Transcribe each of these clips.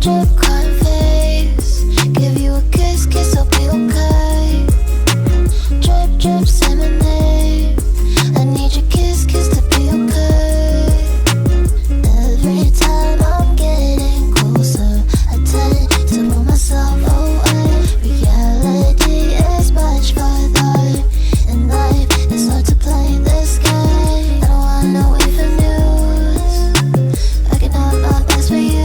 drip, crying face. Give you a kiss, kiss, I'll be okay. Drip, drip, lemonade. I need your kiss, kiss to be okay. Every time I'm getting closer, I tend to move myself away. Reality is much further, and life is hard to play this game. I don't wanna know even news. I can have my best for you.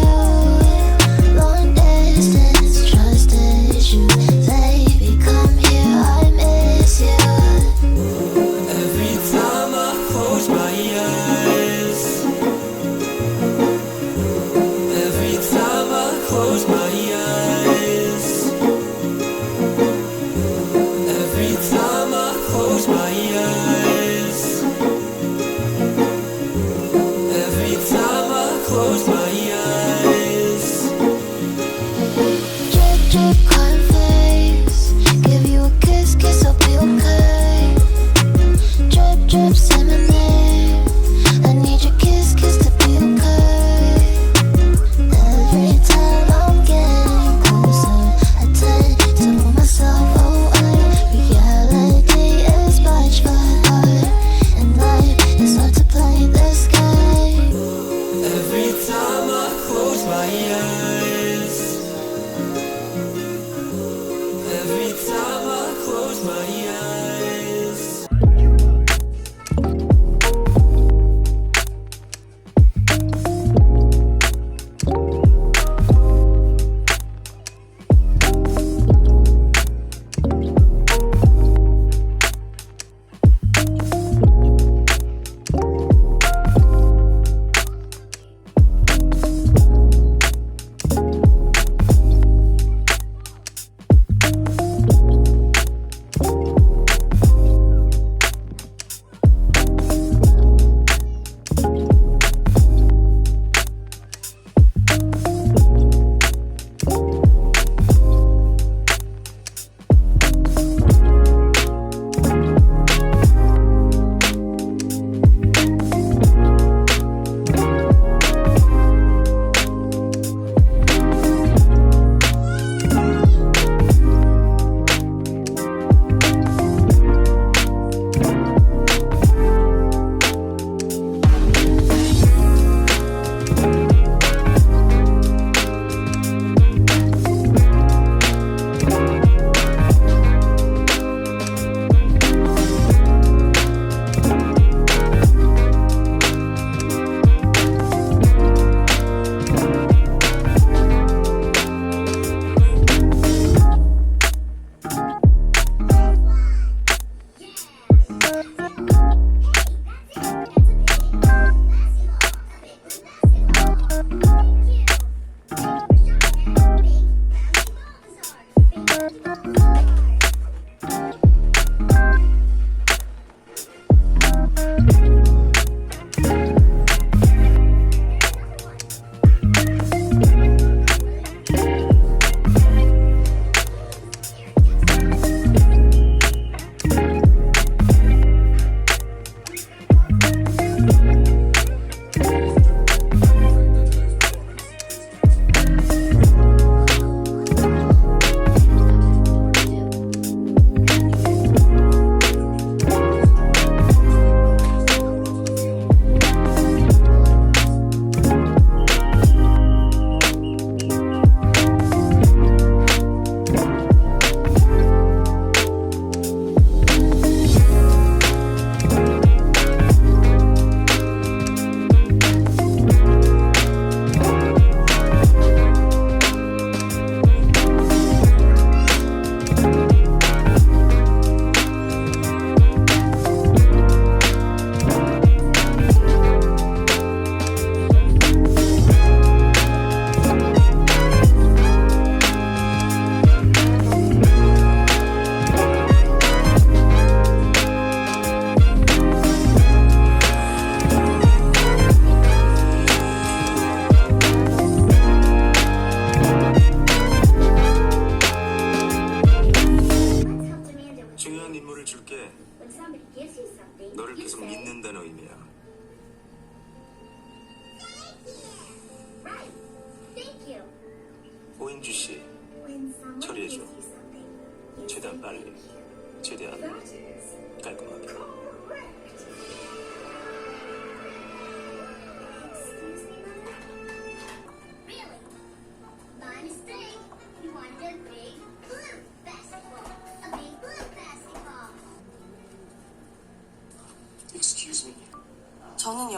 Long distance, trust issues. Baby, come here, I miss you. Every time I close my eyes, every time I close my eyes, every time I close my eyes, every time I close my eyes. Drip, drip, crying face. Give you a kiss, kiss, I'll be okay. Drip, drip, lemonade. I need your kiss, kiss to be okay. Every time I'm getting closer, I tend to move myself away. Reality is much further, and life is hard to play this game. Every time I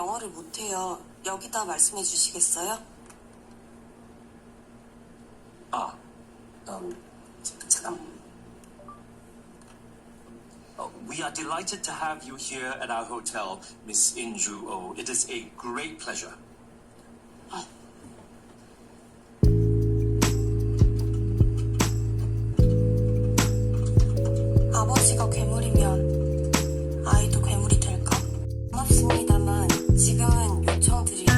영어를 못해요. 여기다 말씀해 주시겠어요? 잠깐. We are delighted to have you here at our hotel, Miss Inju Oh. It is a great pleasure. 아버지가 괴물이면 아이도 괴물이 될까? 고맙습니다만 지금은 요청드릴 게